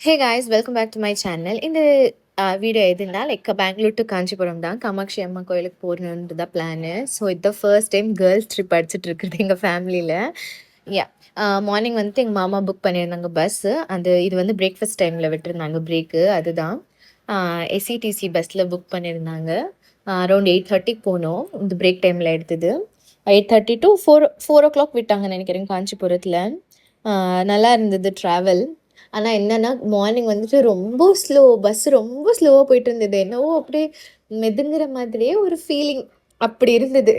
Hey guys, welcome back to my channel. இந்த video எதுனா like Bangalore to Kanchipuram தான். காமாட்சி அம்மா கோயிலுக்கு போகணுன்றது தான் பிளானு. ஸோ இதுதான் ஃபர்ஸ்ட் டைம் கேர்ள்ஸ் ட்ரிப் அடிச்சுட்டு இருக்குது எங்கள் ஃபேமிலியில். யா மார்னிங் வந்துட்டு எங்கள் மாமா புக் பண்ணியிருந்தாங்க பஸ்ஸு. இது வந்து பிரேக்ஃபாஸ்ட் டைமில் விட்டுருந்தாங்க பிரேக்கு. அதுதான் எஸ்சிடிசி பஸ்ஸில் புக் பண்ணியிருந்தாங்க. அரௌண்ட் 8:30 போனோம். இந்த பிரேக் டைமில் எடுத்தது 8:30 to 4 o'clock விட்டாங்கன்னு நினைக்கிறேன் காஞ்சிபுரத்தில். நல்லா இருந்தது ட்ராவல். ஆனால் என்னென்னா மார்னிங் வந்துட்டு பஸ்ஸு ரொம்ப ஸ்லோவாக போயிட்டு இருந்தது. என்னவோ அப்படியே மெதுங்குற மாதிரியே ஒரு ஃபீலிங் அப்படி இருந்தது.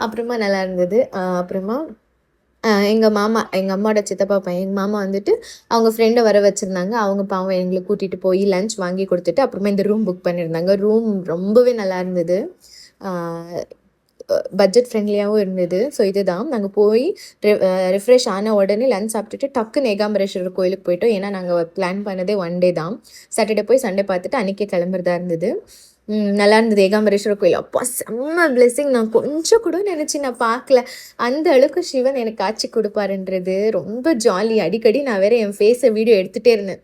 அப்புறமா நல்லா இருந்தது. அப்புறமா எங்கள் அம்மாவோட சித்தப்பா பையன் எங்கள் மாமா வந்துட்டு அவங்க ஃப்ரெண்டை வர வச்சுருந்தாங்க. அவங்க பாவம் எங்களை கூட்டிகிட்டு போய் லன்ச் வாங்கி கொடுத்துட்டு அப்புறமா இந்த ரூம் புக் பண்ணியிருந்தாங்க. ரூம் ரொம்பவே நல்லா இருந்தது. பட்ஜெட் ஃப்ரெண்ட்லியாகவும் இருந்தது. ஸோ இதுதான் நாங்கள் போய் ரிஃப்ரெஷ் ஆன உடனே லன்ச் சாப்பிட்டுட்டு டக்குன்னு ஏகாம்பரேஸ்வரர் கோயிலுக்கு போயிட்டோம். ஏன்னா நாங்கள் பிளான் பண்ணதே 1 day தான். சாட்டர்டே போய் சண்டே பார்த்துட்டு அன்றைக்கே கிளம்புறதா இருந்தது. நல்லா இருந்தது ஏகாம்பரேஸ்வரர் கோயில். அப்பா செம்ம பிளெஸ்ஸிங். நான் கொஞ்சம் கூட நான் பார்க்கல. அந்த அளவுக்கு சிவன் எனக்கு காட்சி கொடுப்பாருன்றது ரொம்ப ஜாலி. அடிக்கடி நான் வேறு என் ஃபேஸை வீடியோ எடுத்துகிட்டே இருந்தேன்.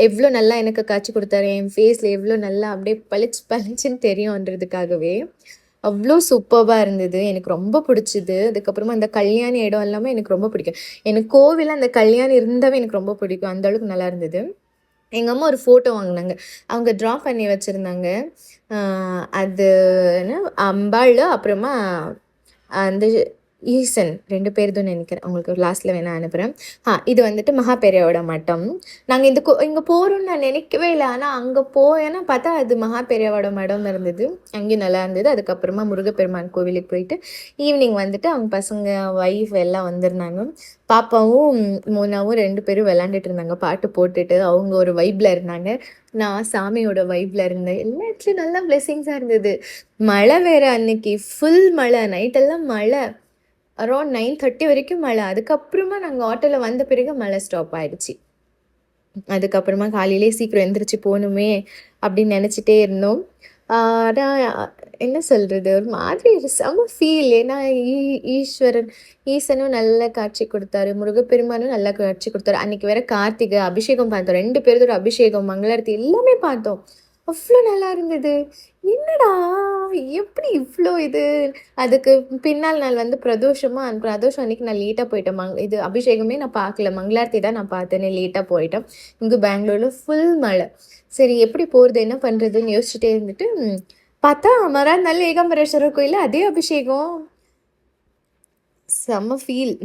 எவ்வளோ நல்லா எனக்கு காட்சி கொடுத்தாரு, என் ஃபேஸில் எவ்வளோ நல்லா அப்படியே பளிச்சுன்னு தெரியும்ன்றதுக்காகவே அவ்வளோ சூப்பராக இருந்தது. எனக்கு ரொம்ப பிடிச்சிது. அதுக்கப்புறமா அந்த கல்யாணி இடம் எல்லாமே எனக்கு ரொம்ப பிடிக்கும். எனக்கு கோவிலில் அந்த கல்யாணி இருந்தாவே எனக்கு ரொம்ப பிடிக்கும். அந்தளவுக்கு நல்லா இருந்தது. எங்கள் அம்மா ஒரு ஃபோட்டோ வாங்கினாங்க. அவங்க ட்ரா பண்ணி வச்சுருந்தாங்க. அது என்ன அம்பாள், அப்புறமா அந்த ஈசன் 2 பேர் தான் நினைக்கிறேன். உங்களுக்கு லாஸ்ட்டில் வேணால் அனுப்புகிறேன். இது வந்துட்டு மகாபெரியாவோட மட்டம். நாங்கள் இங்கே போகிறோன்னு நான் நினைக்கவே இல்லை. ஆனால் அங்கே போயேன்னா பார்த்தா அது மகாபெரியாவோட மடம் இருந்தது. அங்கேயும் நல்லா இருந்தது. அதுக்கப்புறமா முருகப்பெருமான் கோவிலுக்கு போயிட்டு ஈவினிங் வந்துட்டு அவங்க பசங்க ஒய்ஃப் எல்லாம் வந்திருந்தாங்க. பாப்பாவும் மோனாவும் 2 பேரும் விளாண்டுட்டு இருந்தாங்க பாட்டு போட்டுட்டு. அவங்க ஒரு வைப்பில் இருந்தாங்க. நான் சாமியோட வைப்பில் இருந்தேன். எல்லா இடத்துலையும் நல்லா பிளெஸ்ஸிங்ஸாக இருந்தது. மழை வேறு அன்னைக்கு ஃபுல் மழை. நைட்டெல்லாம் மழை. அரௌண்ட் 9:30 வரைக்கும் மழை. அதுக்கப்புறமா நாங்கள் ஆட்டோவில் வந்த பிறகு மழை ஸ்டாப் ஆகிடுச்சு. அதுக்கப்புறமா காலையிலே சீக்கிரம் எழுந்திரிச்சு போகணுமே அப்படின்னு நினச்சிட்டே இருந்தோம். ஆனால் என்ன சொல்கிறது, ஒரு மாதிரி செம்ம ஃபீல். ஏன்னா ஈசனும் நல்ல காட்சி கொடுத்தாரு, முருகப்பெருமானும் நல்ல காட்சி கொடுத்தாரு. அன்றைக்கி வேறு கார்த்திகை அபிஷேகம் பார்த்தோம். 2 பேரோட அபிஷேகம், மங்களாரத்தி எல்லாமே பார்த்தோம். அவ்வளோ நல்லா இருந்தது. என்னடா எப்படி இவ்வளோ இது. அதுக்கு பின்னால் நாள் வந்து பிரதோஷம் அன்றைக்கி நான் லேட்டாக போயிட்டேன். இது அபிஷேகமே நான் பார்க்கல, மங்களாரத்தி தான் நான் பார்த்தேனே, லேட்டாக போயிட்டேன். இங்கே பெங்களூரில் ஃபுல் மழை. சரி எப்படி போகிறது, என்ன பண்ணுறதுன்னு யோசிச்சுட்டே இருந்துட்டு பார்த்தா மறுநாள் ஏகாம்பரேஸ்வரர் கோயிலில் அதே அபிஷேகம். செம்ம ஃபீல்.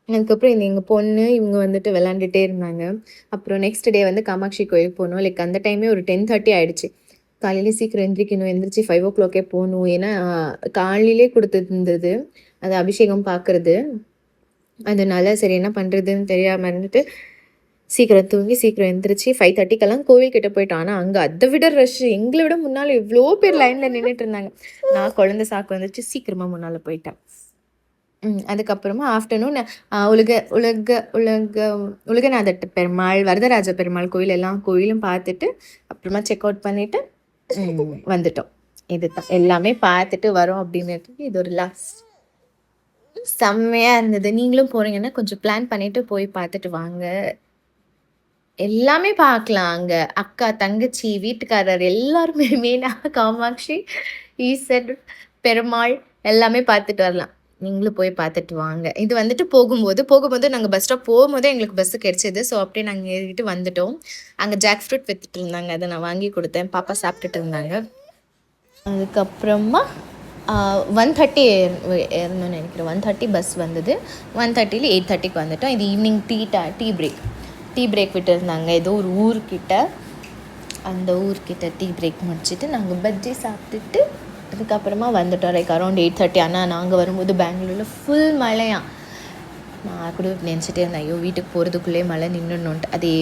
அதுக்கப்புறம் எங்கள் பொண்ணு இவங்க வந்துட்டு விளாண்டுட்டே இருந்தாங்க. அப்புறம் நெக்ஸ்ட் டே வந்து காமாட்சி கோயிலுக்கு போகணும். லைக் அந்த டைமே ஒரு 10:30 ஆகிடுச்சு. காலையிலே சீக்கிரம் எந்திரிச்சு 5 o'clock போகணும். ஏன்னா காலையிலே கொடுத்துருந்தது அது அபிஷேகம் பார்க்குறது. அதனால சரி என்ன பண்ணுறதுன்னு தெரியாமல் இருந்துட்டு சீக்கிரம் தூங்கி சீக்கிரம் எந்திரிச்சு 5:30 கோவில்கிட்ட போயிட்டோம். ஆனால் அங்கே அதை விட ரஷ். எங்களை விட முன்னால் எவ்வளோ பேர் லைனில் நின்றுட்டு இருந்தாங்க. நான் குழந்தை சாக்கு வந்துச்சு, சீக்கிரமாக முன்னால் போயிட்டேன். அதுக்கப்புறமா ஆஃப்டர்நூன் உலகநாத பெருமாள், வரதராஜ பெருமாள் கோயில் எல்லா கோயிலும் பார்த்துட்டு அப்புறமா செக் அவுட் பண்ணிவிட்டு வந்துட்டோம். இதுதான் எல்லாமே பார்த்துட்டு வரோம் அப்படின்னு. இது ஒரு லாஸ்ட் செம்மையாக இருந்தது. நீங்களும் போகிறீங்கன்னா கொஞ்சம் பிளான் பண்ணிவிட்டு போய் பார்த்துட்டு வாங்க. எல்லாமே பார்க்கலாம். அங்கே அக்கா, தங்கச்சி, வீட்டுக்காரர் எல்லாருமே மெயினாக காமாட்சி, ஈசன், பெருமாள் எல்லாமே பார்த்துட்டு வரலாம். நீங்களும் போய் பார்த்துட்டு வாங்க. இது வந்துட்டு போகும்போது நாங்கள் பஸ் ஸ்டாப் போகும்போது எங்களுக்கு பஸ்ஸு கிடச்சிது. ஸோ அப்படியே நாங்கள் ஏறிட்டு வந்துட்டோம். அங்கே ஜாக் ஃப்ரூட் விற்றுட்டு இருந்தாங்க. அதை நான் வாங்கி கொடுத்தேன். பாப்பா சாப்பிட்டுட்டு இருந்தாங்க. அதுக்கப்புறமா 1:30 ஏறணும்னு நினைக்கிறேன். 1:30 பஸ் வந்தது. 1:30 8:30 வந்துட்டோம். இது ஈவினிங் டீ பிரேக் விட்டுருந்தாங்க ஏதோ ஒரு ஊர்கிட்ட. அந்த ஊர்கிட்ட டீ பிரேக் முடிச்சுட்டு நாங்கள் பஜ்ஜி சாப்பிட்டுட்டு அதுக்கப்புறமா வந்துட்டோம். Like around 8:30. ஆனால் நாங்கள் வரும்போது பெங்களூரில் ஃபுல் மழையா. நான் கூட நினச்சிட்டே இருந்தேன், ஐயோ வீட்டுக்கு போகிறதுக்குள்ளே மழை நின்றுணுன்ட்டு. அதே